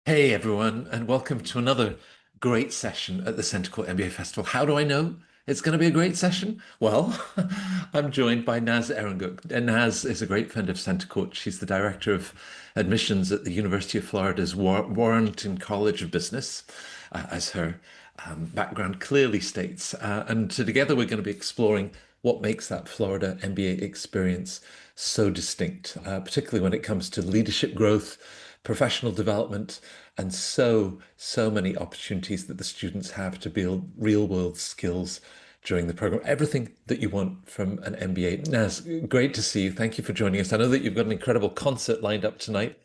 Hey everyone, and welcome to another great session at the Centre Court MBA Festival. How do I know it's going to be a great session? Well, I'm joined by Naz Erenguk, and Naz is a great friend of Centre Court. She's the director of admissions at the University of Florida's Warrington College of Business, as her background clearly states. And together we're going to be exploring what makes that Florida MBA experience so distinct, particularly when it comes to leadership growth, professional development, and so many opportunities that the students have to build real world skills during the program. Everything that you want from an MBA. Naz, great to see you. Thank you for joining us. I know that you've got an incredible concert lined up tonight,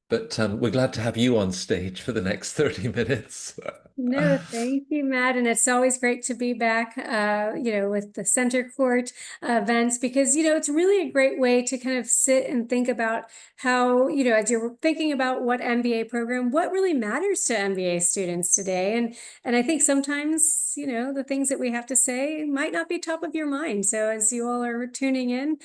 but we're glad to have you on stage for the next 30 minutes. No, thank you, Matt. And it's always great to be back, with the Center Court events because, it's really a great way to kind of sit and think about how, as you're thinking about what MBA program, what really matters to MBA students today. And I think sometimes, the things that we have to say might not be top of your mind. So as you all are tuning in,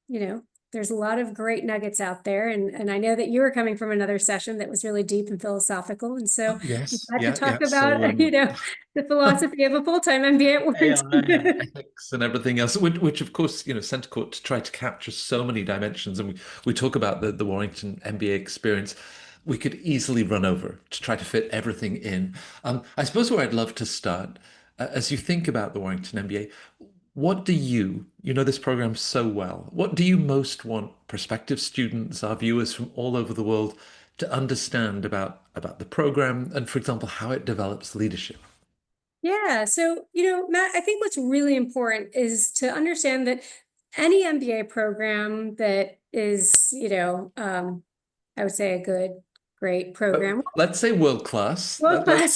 you know, there's a lot of great nuggets out there. And I know that you were coming from another session that was really deep and philosophical. And so I'm Yes, glad to yeah, talk yeah. So about, the philosophy of a full-time MBA at AI and Warrington. ethics and everything else, which of course, Centre Court try to capture so many dimensions. And we talk about the Warrington MBA experience. We could easily run over to try to fit everything in. I suppose where I'd love to start, as you think about the Warrington MBA, what do you know this program so well, what do you most want prospective students, our viewers from all over the world, to understand about the program and, for example, how it develops leadership? Yeah. So, Matt, I think what's really important is to understand that any MBA program that is, I would say a good, great But program. let's say world class. World class. Let's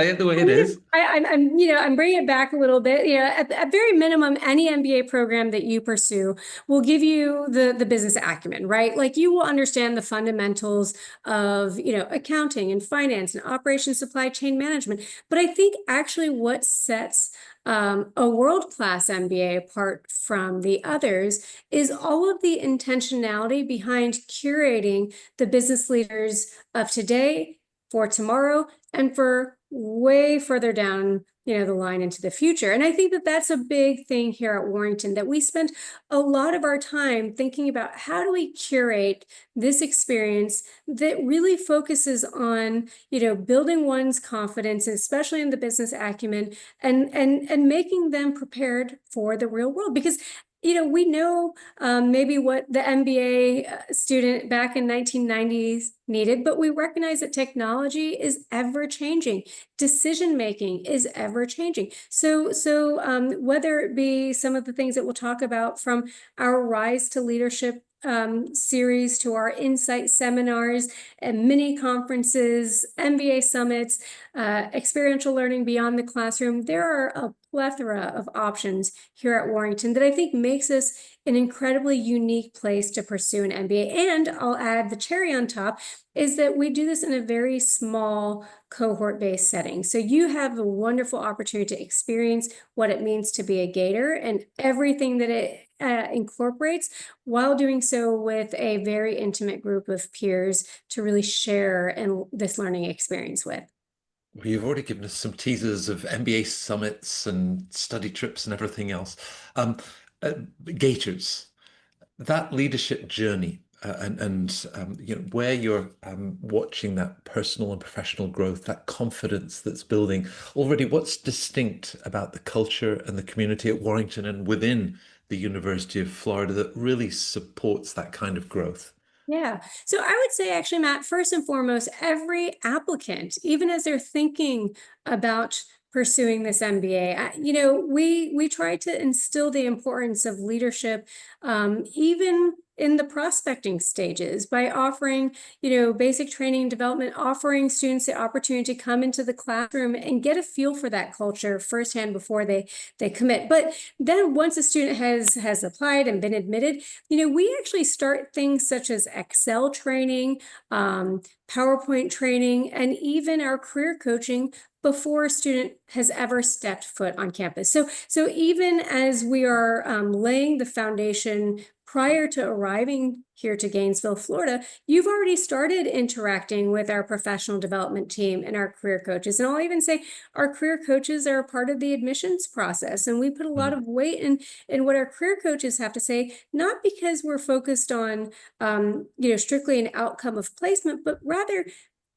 say it the way I it mean, is. I'm bringing it back a little bit. At very minimum, any MBA program that you pursue will give you the business acumen, right? Like you will understand the fundamentals of, accounting and finance and operation supply chain management. But I think actually what sets a world-class MBA apart from the others is all of the intentionality behind curating the business leaders of today for tomorrow and for way further down the line into the future. And I think that that's a big thing here at Warrington, that we spend a lot of our time thinking about how do we curate this experience that really focuses on building one's confidence, especially in the business acumen, and making them prepared for the real world. Because we know maybe what the MBA student back in 1990s needed, but we recognize that technology is ever changing. Decision making is ever changing. So whether it be some of the things that we'll talk about from our Rise to Leadership series to our insight seminars and mini conferences, MBA summits, experiential learning beyond the classroom, there are a plethora of options here at Warrington that I think makes us an incredibly unique place to pursue an MBA. And I'll add the cherry on top is that we do this in a very small cohort-based setting. So you have a wonderful opportunity to experience what it means to be a Gator and everything that it incorporates, while doing so with a very intimate group of peers to really share and this learning experience with. Well, you've already given us some teasers of MBA summits and study trips and everything else. Um, uh, Gators, that leadership journey and where you're watching that personal and professional growth, that confidence that's building already. What's distinct about the culture and the community at Warrington and within the University of Florida that really supports that kind of growth? Yeah. So I would say actually, Matt, first and foremost, every applicant, even as they're thinking about pursuing this MBA, we try to instill the importance of leadership, even in the prospecting stages by offering, basic training and development, offering students the opportunity to come into the classroom and get a feel for that culture firsthand before they commit. But then once a student has applied and been admitted, we actually start things such as Excel training, PowerPoint training, and even our career coaching before a student has ever stepped foot on campus. So even as we are laying the foundation prior to arriving here to Gainesville, Florida, you've already started interacting with our professional development team and our career coaches. And I'll even say our career coaches are a part of the admissions process. And we put a lot of weight in what our career coaches have to say, not because we're focused on, strictly an outcome of placement, but rather,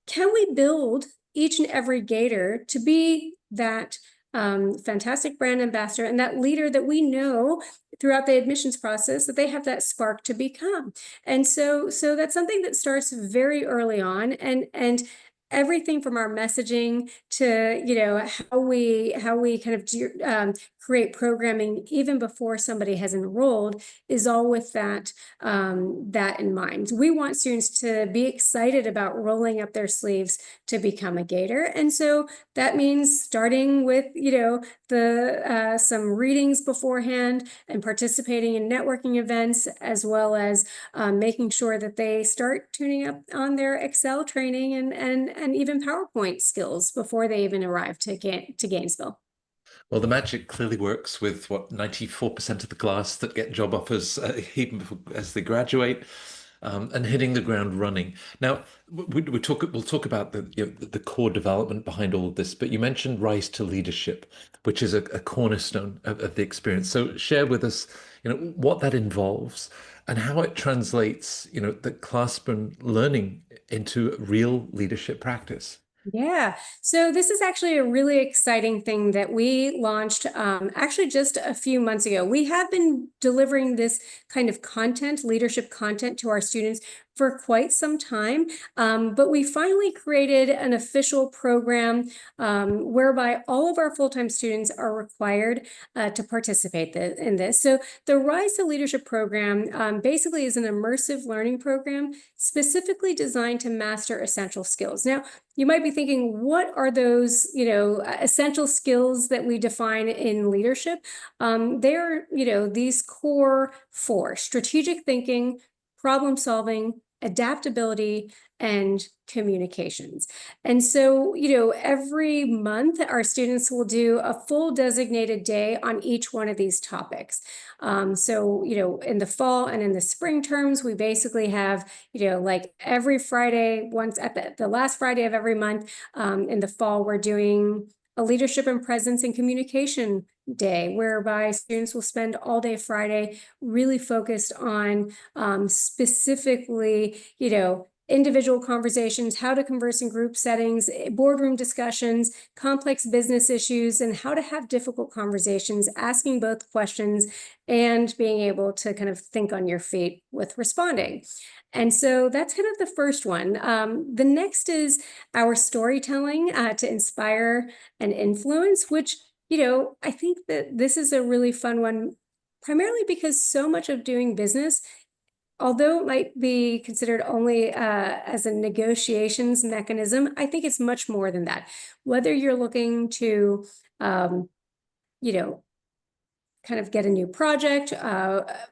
can we build each and every Gator to be that fantastic brand ambassador and that leader that we know throughout the admissions process that they have that spark to become. And so that's something that starts very early on, and everything from our messaging to how we kind of create programming even before somebody has enrolled is all with that in mind. We want students to be excited about rolling up their sleeves to become a Gator, and so that means starting with some readings beforehand and participating in networking events, as well as making sure that they start tuning up on their Excel training and even PowerPoint skills before they even arrive to Gainesville. Well, the magic clearly works with what 94% of the class that get job offers even before, as they graduate, and hitting the ground running. Now, we'll talk about the core development behind all of this, but you mentioned Rise to Leadership, which is a cornerstone of the experience. So share with us, what that involves and how it translates, the classroom learning into real leadership practice. Yeah, so this is actually a really exciting thing that we launched actually just a few months ago. We have been delivering this kind of content, leadership content, to our students for quite some time, but we finally created an official program whereby all of our full-time students are required to participate in this. So the Rise to Leadership program basically is an immersive learning program specifically designed to master essential skills. Now, you might be thinking, what are those, essential skills that we define in leadership? They're, these core four: strategic thinking, problem solving, adaptability, and communications. And so, every month our students will do a full designated day on each one of these topics. So, in the fall and in the spring terms, we basically have, like every Friday, once at the last Friday of every month. In the fall, we're doing a leadership and presence and communication day, whereby students will spend all day Friday really focused on specifically, individual conversations, how to converse in group settings, boardroom discussions, complex business issues, and how to have difficult conversations, asking both questions and being able to kind of think on your feet with responding. And so that's kind of the first one. The next is our storytelling to inspire and influence, which, I think that this is a really fun one, primarily because so much of doing business, although it might be considered only as a negotiations mechanism, I think it's much more than that. Whether you're looking to, kind of get a new project,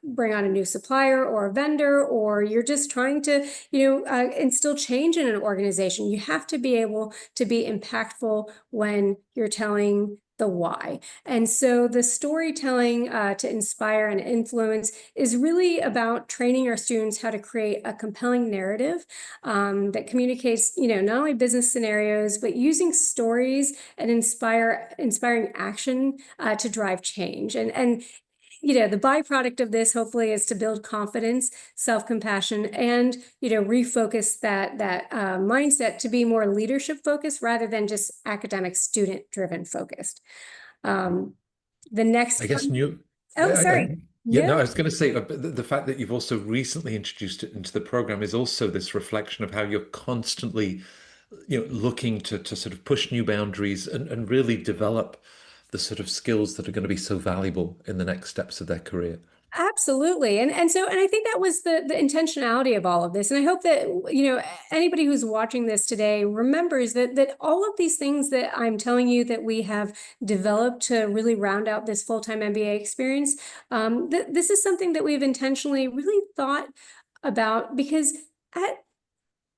bring on a new supplier or a vendor, or you're just trying to, instill change in an organization, you have to be able to be impactful when you're telling the why. And so the storytelling to inspire and influence is really about training our students how to create a compelling narrative that communicates, not only business scenarios, but using stories and inspiring action to drive change. And the byproduct of this hopefully is to build confidence, self-compassion, and refocus that mindset to be more leadership focused rather than just academic student-driven focused. The next I guess one. new. Oh, sorry. Yeah, no, Yeah. I was going to say the fact that you've also recently introduced it into the program is also this reflection of how you're constantly, looking to sort of push new boundaries and really develop the sort of skills that are going to be so valuable in the next steps of their career. Absolutely. And I think that was the intentionality of all of this. And I hope that, anybody who's watching this today remembers that all of these things that I'm telling you that we have developed to really round out this full-time MBA experience, this is something that we've intentionally really thought about, because at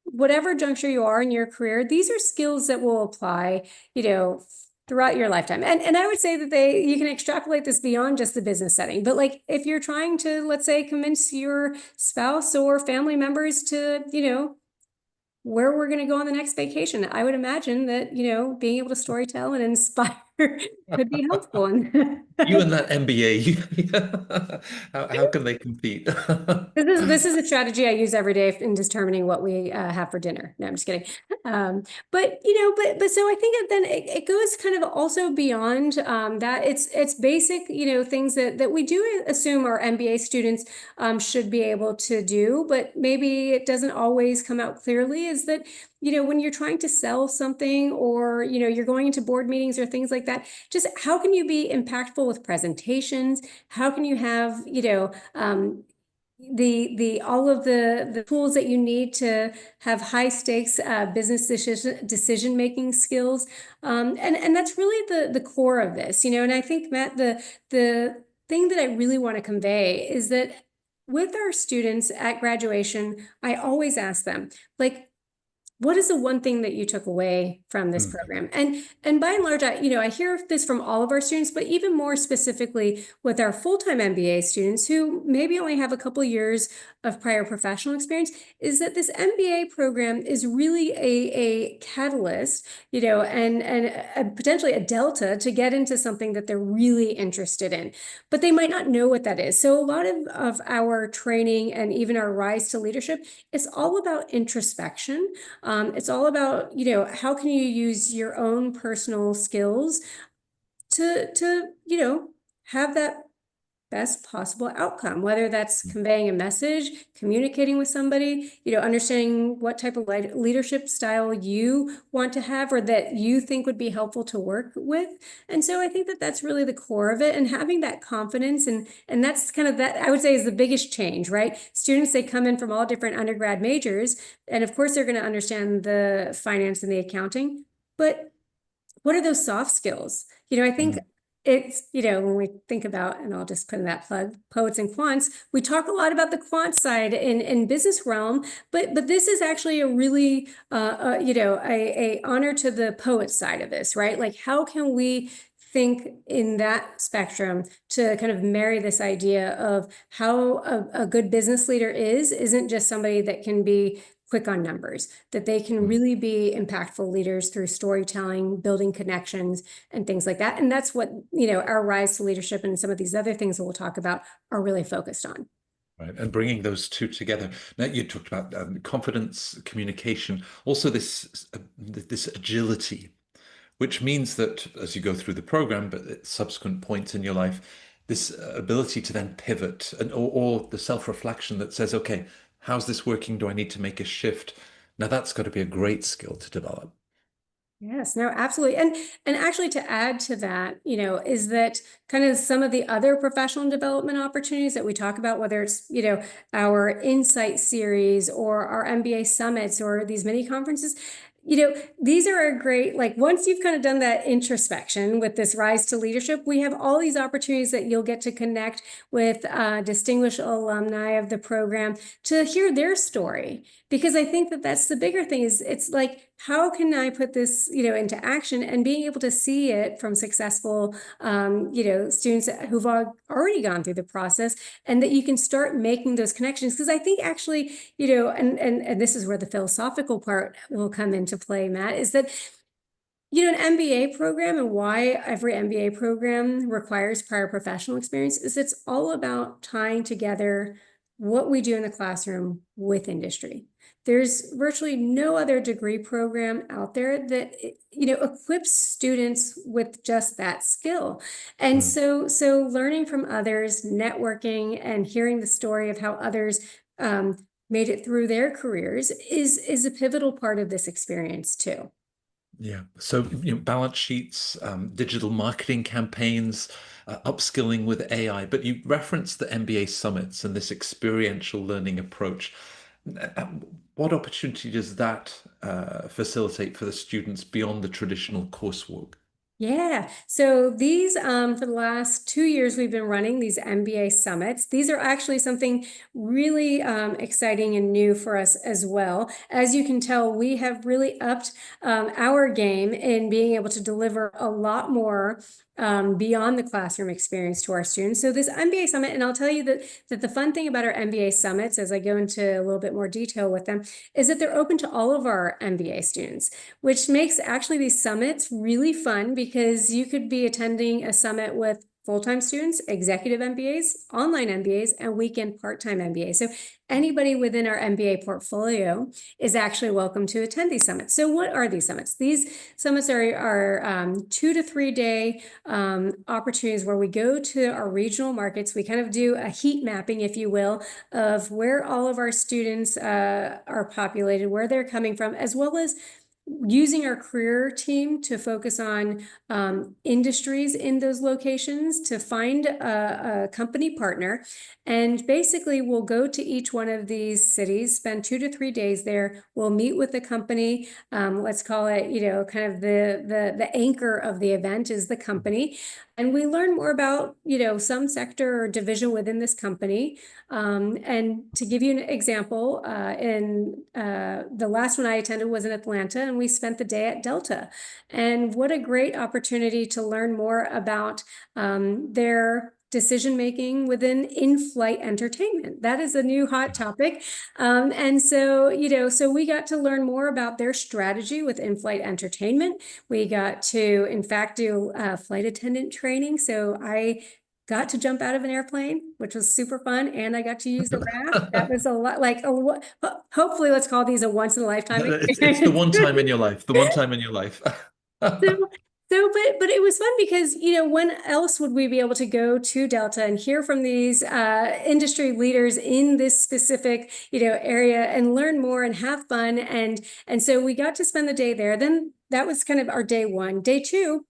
whatever juncture you are in your career, these are skills that will apply, throughout your lifetime. And I would say that you can extrapolate this beyond just the business setting. But like if you're trying to, let's say, convince your spouse or family members to, where we're going to go on the next vacation, I would imagine that, being able to storytell and inspire could be helpful. You and that MBA, how can they compete? This is a strategy I use every day in determining what we have for dinner. No, I'm just kidding. But so I think then it goes kind of also beyond that. It's basic, things that we do assume our MBA students should be able to do, but maybe it doesn't always come out clearly. Is that when you're trying to sell something, or you're going into board meetings or things like that, just how can you be impactful with presentations? How can you have the all of the tools that you need to have high stakes business decision making skills, and that's really the core of this, and I think, Matt, the thing that I really want to convey is that with our students at graduation, I always ask them, like, what is the one thing that you took away from this program? And by and large, I hear this from all of our students, but even more specifically with our full-time MBA students who maybe only have a couple years of prior professional experience, is that this MBA program is really a catalyst, and potentially a delta to get into something that they're really interested in, but they might not know what that is. So a lot of our training and even our rise to leadership, it's all about introspection. It's all about, how can you use your own personal skills to have that best possible outcome, whether that's conveying a message, communicating with somebody, understanding what type of leadership style you want to have or that you think would be helpful to work with. And so I think that that's really the core of it, and having that confidence, and that's kind of that I would say is the biggest change, right? Students, they come in from all different undergrad majors, and of course they're going to understand the finance and the accounting, but what are those soft skills? I think it's, when we think about, and I'll just put in that plug, poets and quants, we talk a lot about the quant side in business realm, but this is actually a really, a honor to the poet side of this, right? Like, how can we think in that spectrum to kind of marry this idea of how a good business leader isn't just somebody that can be quick on numbers, that they can really be impactful leaders through storytelling, building connections, and things like that. And that's what, our rise to leadership and some of these other things that we'll talk about are really focused on. Right, and bringing those two together. Now, you talked about confidence, communication, also this agility, which means that as you go through the program, but at subsequent points in your life, this ability to then pivot, or the self-reflection that says, okay, how's this working? Do I need to make a shift? Now, that's got to be a great skill to develop. Yes, no, absolutely. And actually, to add to that, is that kind of some of the other professional development opportunities that we talk about, whether it's, our Insight series or our MBA summits or these mini conferences, these are a great, like, once you've kind of done that introspection with this rise to leadership, we have all these opportunities that you'll get to connect with distinguished alumni of the program to hear their story. Because I think that that's the bigger thing, is it's like, how can I put this, into action, and being able to see it from successful, students who've already gone through the process, and that you can start making those connections. Because I think actually, and this is where the philosophical part will come into play, Matt, is that an MBA program, and why every MBA program requires prior professional experience, is it's all about tying together what we do in the classroom with industry. There's virtually no other degree program out there that equips students with just that skill. And so learning from others, networking, and hearing the story of how others made it through their careers is a pivotal part of this experience too. Yeah. So, balance sheets, digital marketing campaigns, upskilling with AI, but you referenced the MBA summits and this experiential learning approach. What opportunity does that facilitate for the students beyond the traditional coursework? Yeah. So these, for the last 2 years, we've been running these MBA summits. These are actually something really exciting and new for us as well. As you can tell, we have really upped our game in being able to deliver a lot more beyond the classroom experience to our students. So this MBA summit, and I'll tell you that the fun thing about our MBA summits, as I go into a little bit more detail with them, is that they're open to all of our MBA students, which makes actually these summits really fun because you could be attending a summit with full-time students, executive MBAs, online MBAs, and weekend part-time MBAs. So anybody within our MBA portfolio is actually welcome to attend these summits. So what are these summits? These summits are 2 to 3 day opportunities where we go to our regional markets. We kind of do a heat mapping, if you will, of where all of our students are populated, where they're coming from, as well as using our career team to focus on industries in those locations to find a company partner. And basically, we'll go to each one of these cities, spend 2 to 3 days there. We'll meet with the company. Let's call it, kind of the anchor of the event is the company. And we learn more about, some sector or division within this company. And to give you an example, the last one I attended was in Atlanta, and we spent the day at Delta. And what a great opportunity to learn more about their decision making within in-flight entertainment. That is a new hot topic. And so, so we got to learn more about their strategy with in-flight entertainment. We got to, in fact, do flight attendant training. So I got to jump out of an airplane, which was super fun, and I got to use the raft. That was a lot hopefully let's call these a once in a lifetime It's the experience. one time in your life, the one time in your life. So, but it was fun because, when else would we be able to go to Delta and hear from these industry leaders in this specific, area and learn more and have fun. And so we got to spend the day there. Then that was kind of our day one. Day two,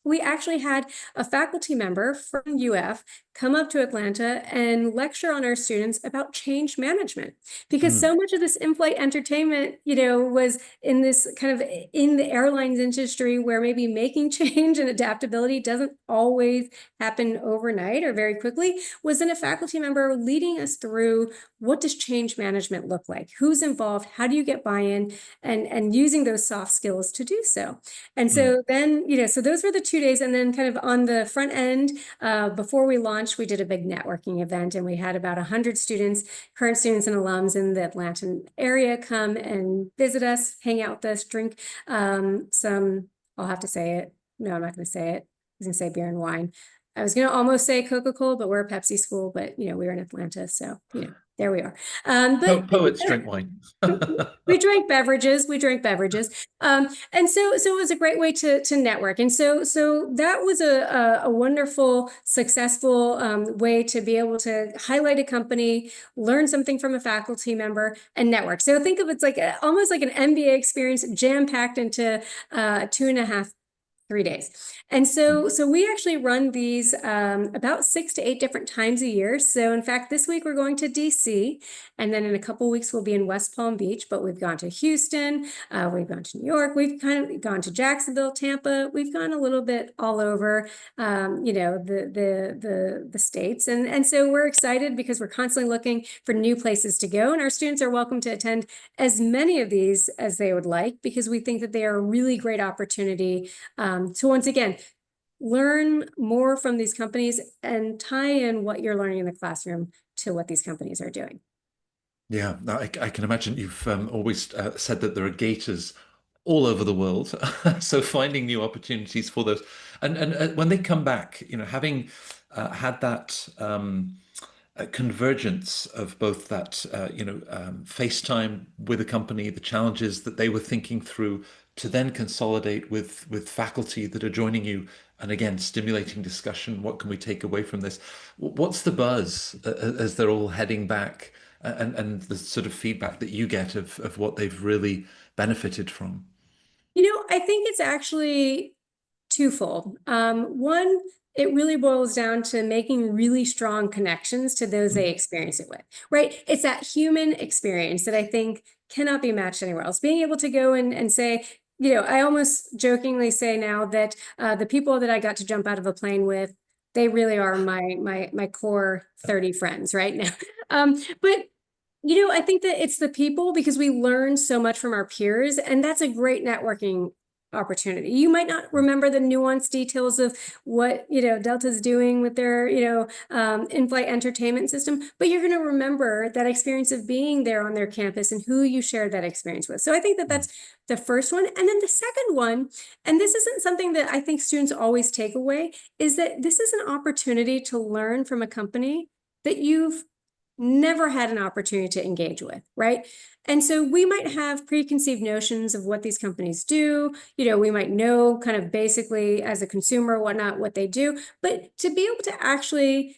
we actually had a faculty member from UF come up to Atlanta and lecture on our students about change management, because so much of this in-flight entertainment, was in this kind of in the airlines industry where maybe making change and adaptability doesn't always happen overnight or very quickly, was in a faculty member leading us through what does change management look like? Who's involved? How do you get buy-in? And using those soft skills to do so. And so then, so those were the 2 days. And then kind of on the front end, before we launched, we did a big networking event, and we had about 100 students, current students and alums in the Atlanta area come and visit us, hang out with us, drink some, I'll have to say it. No, I'm not going to say it. I was going to say beer and wine. I was going to almost say Coca-Cola, but we're a Pepsi school, but, we were in Atlanta. So, there we are. Poets drink wine. We drank beverages. And so it was a great way to network. And so that was a wonderful, successful way to be able to highlight a company, learn something from a faculty member, and network. So think of it's like almost like an MBA experience jam-packed into 2.5 3 days. And so we actually run these about 6 to 8 different times a year. So in fact, this week we're going to DC, and then in a couple of weeks we'll be in West Palm Beach, but we've gone to Houston, we've gone to New York, we've kind of gone to Jacksonville, Tampa, we've gone a little bit all over, the states. And so we're excited because we're constantly looking for new places to go, and our students are welcome to attend as many of these as they would like, because we think that they are a really great opportunity to once again, learn more from these companies and tie in what you're learning in the classroom to what these companies are doing. Yeah, no, I can imagine you've always said that there are gators all over the world. So finding new opportunities for those. And when they come back, having had that convergence of both that, FaceTime with a company, the challenges that they were thinking through, to then consolidate with faculty that are joining you, and again, stimulating discussion. What can we take away from this? What's the buzz as they're all heading back, and the sort of feedback that you get of what they've really benefited from? I think it's actually twofold. One, it really boils down to making really strong connections to those they experience it with, right? It's that human experience that I think cannot be matched anywhere else. Being able to go and say, I almost jokingly say now that the people that I got to jump out of a plane with, they really are my core 30 friends right now. But I think that it's the people because we learn so much from our peers, and that's a great networking opportunity. You might not remember the nuanced details of what, Delta's doing with their, in-flight entertainment system, but you're going to remember that experience of being there on their campus and who you shared that experience with. So I think that that's the first one. And then the second one, and this isn't something that I think students always take away, is that this is an opportunity to learn from a company that you've never had an opportunity to engage with, right? And so we might have preconceived notions of what these companies do. We might know kind of basically as a consumer, whatnot, what they do, but to be able to actually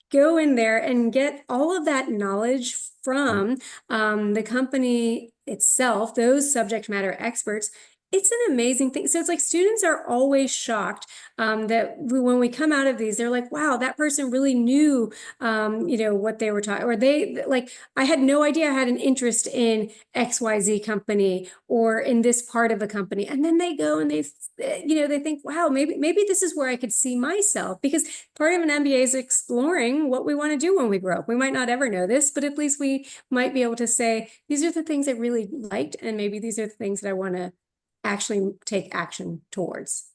go in there and get all of that knowledge from the company itself, those subject matter experts, it's an amazing thing. So it's like students are always shocked that when we come out of these, they're like, wow, that person really knew, what they were talking, or they like, I had no idea I had an interest in XYZ company or in this part of a company. And then they go and they think, wow, maybe this is where I could see myself, because part of an MBA is exploring what we want to do when we grow up. We might not ever know this, but at least we might be able to say, these are the things I really liked, and maybe these are the things that I want to actually take action towards.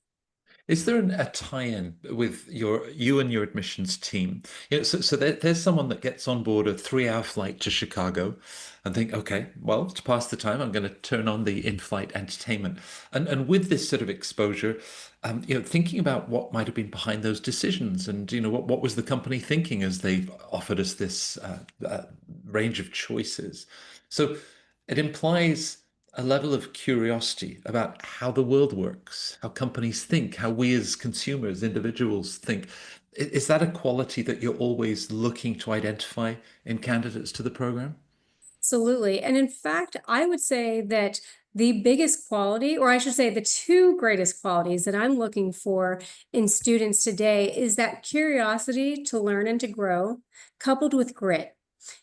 Is there a tie-in with you and your admissions team? So there's someone that gets on board a 3-hour flight to Chicago and think, okay, well, to pass the time, I'm going to turn on the in-flight entertainment. And with this sort of exposure, thinking about what might have been behind those decisions, and what was the company thinking as they offered us this range of choices. So it implies a level of curiosity about how the world works, how companies think, how we as consumers, individuals think. Is that a quality that you're always looking to identify in candidates to the program? Absolutely. And in fact, I would say that the biggest quality, or I should say the two greatest qualities that I'm looking for in students today, is that curiosity to learn and to grow, coupled with grit.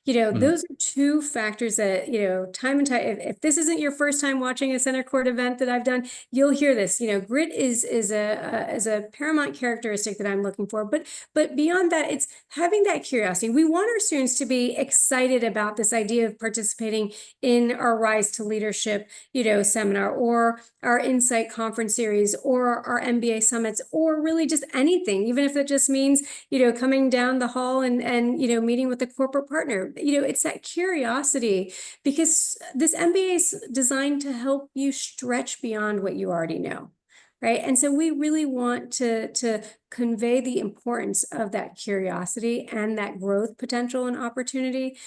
Mm. Those are two factors that, time and time, if this isn't your first time watching a center court event that I've done, you'll hear this. Grit is a paramount characteristic that I'm looking for. But beyond that, it's having that curiosity. We want our students to be excited about this idea of participating in our Rise to Leadership, seminar, or our Insight Conference Series, or our MBA summits, or really just anything, even if it just means, coming down the hall and meeting with a corporate partner. It's that curiosity, because this MBA is designed to help you stretch beyond what you already know. Right. And so we really want to convey the importance of that curiosity and that growth potential and opportunity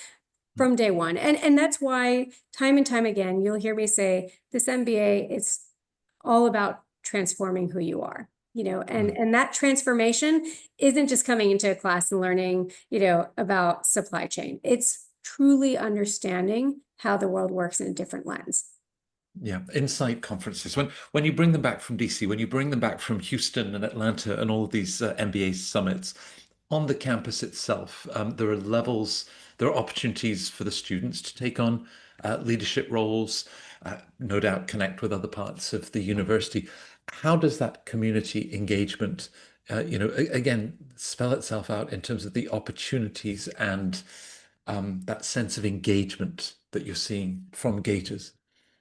from day one. And that's why time and time again, you'll hear me say this MBA, it's all about transforming who you are. And that transformation isn't just coming into a class and learning, about supply chain. It's truly understanding how the world works in a different lens. Yeah, Insight conferences. When you bring them back from DC, when you bring them back from Houston and Atlanta and all of these MBA summits, on the campus itself, there are levels, there are opportunities for the students to take on leadership roles, no doubt connect with other parts of the university. How does that community engagement, again, spell itself out in terms of the opportunities and that sense of engagement that you're seeing from Gators?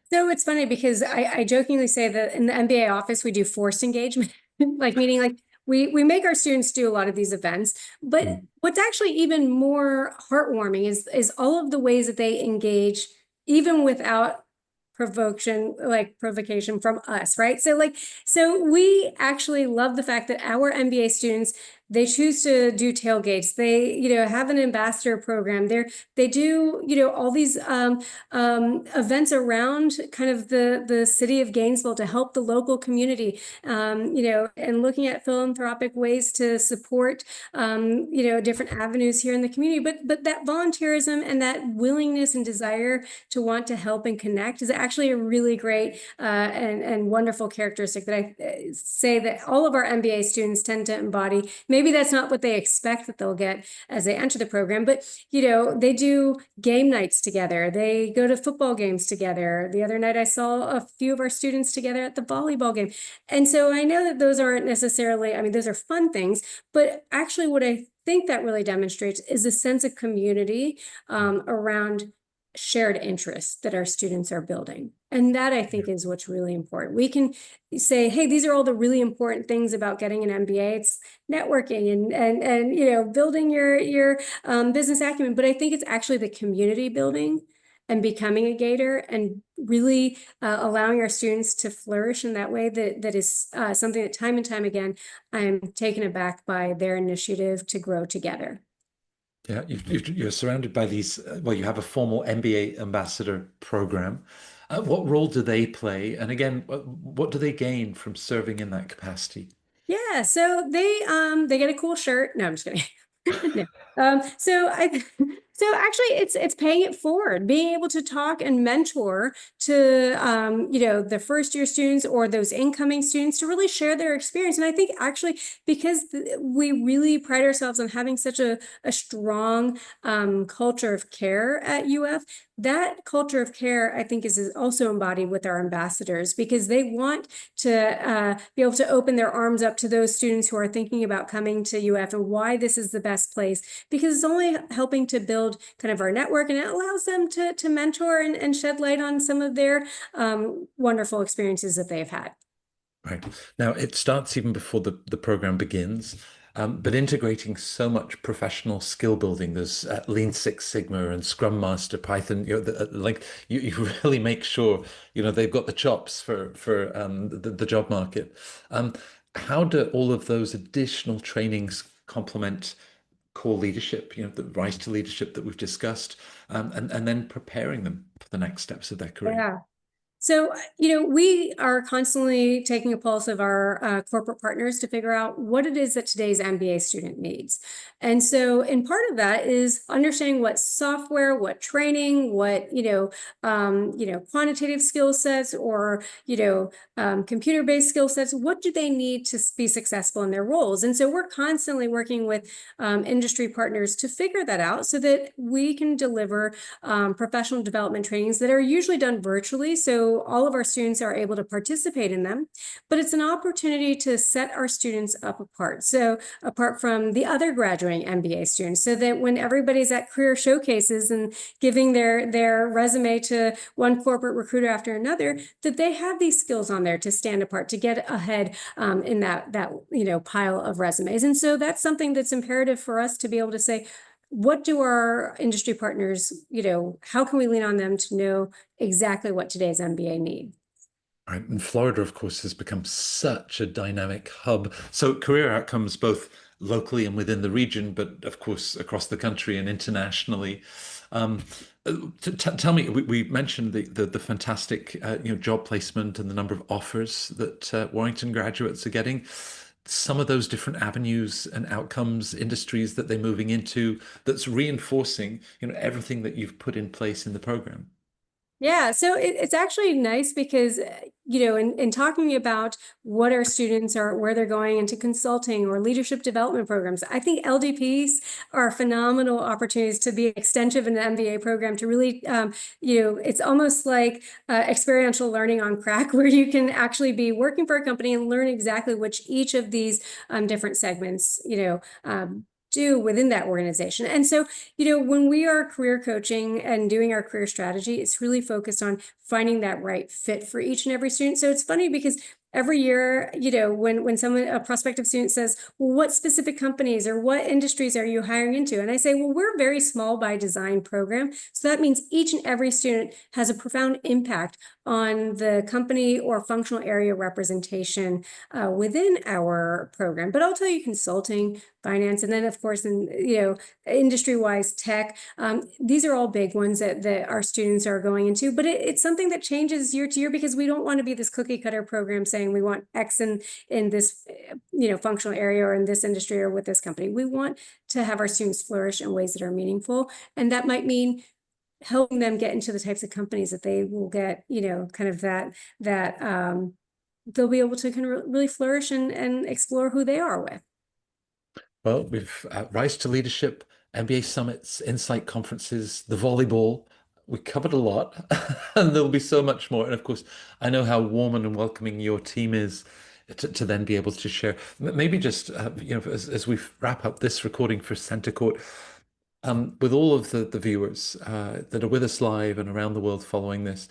So it's funny because I jokingly say that in the MBA office, we do forced engagement, like meaning like we make our students do a lot of these events, but Mm. what's actually even more heartwarming is all of the ways that they engage, even without provocation from us, right? So we actually love the fact that our MBA students, they choose to do tailgates. They, have an ambassador program. They do, all these events around kind of the city of Gainesville to help the local community, and looking at philanthropic ways to support, different avenues here in the community. But that volunteerism and that willingness and desire to want to help and connect is actually a really great and wonderful characteristic that I say that all of our MBA students tend to embody. Maybe maybe that's not what they expect that they'll get as they enter the program, but they do game nights together. They go to football games together. The other night I saw a few of our students together at the volleyball game. And so I know that those aren't necessarily, I mean, those are fun things, but actually what I think that really demonstrates is a sense of community around shared interests that our students are building. And that I think is what's really important. We can say, hey, these are all the really important things about getting an MBA. It's networking and building your business acumen. But I think it's actually the community building and becoming a Gator and really allowing our students to flourish in that way that is something that time and time again, I'm taken aback by their initiative to grow together. Yeah, you're surrounded by these, well, you have a formal MBA ambassador program. What role do they play? And again, what do they gain from serving in that capacity? Yeah, so they get a cool shirt. No, I'm just kidding. No. So actually it's paying it forward, being able to talk and mentor to the first year students or those incoming students to really share their experience. And I think actually because we really pride ourselves on having such a strong culture of care at UF, that culture of care, I think, is also embodied with our ambassadors because they want to be able to open their arms up to those students who are thinking about coming to UF and why this is the best place, because it's only helping to build kind of our network, and it allows them to mentor and shed light on some of their wonderful experiences that they've had. Right. Now, it starts even before the program begins, but integrating so much professional skill building. There's Lean Six Sigma and Scrum Master, Python. You really make sure they've got the chops for the job market. How do all of those additional trainings complement core leadership? The rise to leadership that we've discussed, and then preparing them for the next steps of their career. Yeah. So, we are constantly taking a pulse of our corporate partners to figure out what it is that today's MBA student needs. And so, in part of that is understanding what software, what training, what, quantitative skill sets or, computer-based skill sets, what do they need to be successful in their roles? And so we're constantly working with industry partners to figure that out so that we can deliver professional development trainings that are usually done virtually. So all of our students are able to participate in them, but it's an opportunity to set our students up apart. So apart from the other graduating MBA students, so that when everybody's at career showcases and giving their resume to one corporate recruiter after another, that they have these skills on there to stand apart, to get ahead in that pile of resumes. And so that's something that's imperative for us to be able to say, what do our industry partners, how can we lean on them to know exactly what today's MBA need? Right. And Florida, of course, has become such a dynamic hub. So career outcomes both locally and within the region, but of course across the country and internationally. Tell me, we mentioned the fantastic job placement and the number of offers that Warrington graduates are getting. Some of those different avenues and outcomes, industries that they're moving into, that's reinforcing everything that you've put in place in the program. Yeah, so it's actually nice because, in talking about what our students are, where they're going into consulting or leadership development programs, I think LDPs are phenomenal opportunities to be extensive in the MBA program to really, it's almost like experiential learning on crack, where you can actually be working for a company and learn exactly which each of these different segments, do within that organization. And so, when we are career coaching and doing our career strategy, it's really focused on finding that right fit for each and every student. So it's funny because every year, when a prospective student says, well, what specific companies or what industries are you hiring into? And I say, well, we're a very small by design program. So that means each and every student has a profound impact on the company or functional area representation within our program. But I'll tell you, consulting, finance, and then of course, industry-wise tech, these are all big ones that our students are going into. But it's something that changes year to year because we don't want to be this cookie cutter program saying we want X in this functional area or in this industry or with this company. We want to have our students flourish in ways that are meaningful, and that might mean helping them get into the types of companies that they will get, kind of that they'll be able to kind of really flourish and explore who they are with. Well, we've Rise to Leadership, MBA summits, insight conferences, the volleyball. We covered a lot, and there'll be so much more. And of course, I know how warm and welcoming your team is to then be able to share. Maybe just as we wrap up this recording for Center Court, with all of the viewers that are with us live and around the world following this,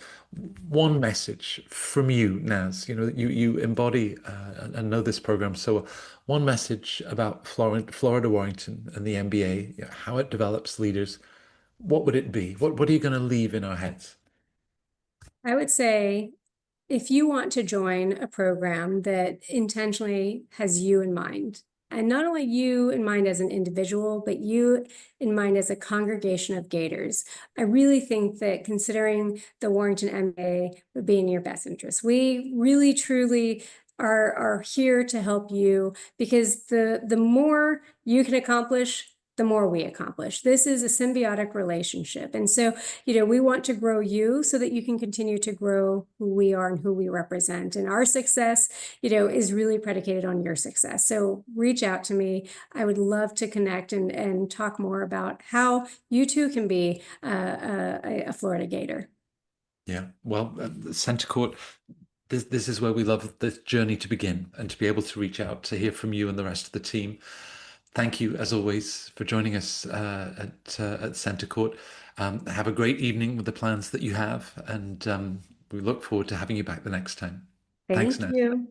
one message from you, Naz. You know, you embody and know this program so well. One message about Florida Warrington and the MBA, you know, how it develops leaders. What would it be? What are you going to leave in our heads? I would say if you want to join a program that intentionally has you in mind, and not only you in mind as an individual, but you in mind as a congregation of Gators, I really think that considering the Warrington MBA would be in your best interest. We really, truly are here to help you because the more you can accomplish, the more we accomplish. This is a symbiotic relationship. And so, we want to grow you so that you can continue to grow who we are and who we represent. And our success, is really predicated on your success. So reach out to me. I would love to connect and talk more about how you too can be a Florida Gator. Yeah, well, Center Court, this is where we love this journey to begin and to be able to reach out to hear from you and the rest of the team. Thank you, as always, for joining us at Center Court. Have a great evening with the plans that you have, and we look forward to having you back the next time. Thanks, Thank Nat. you.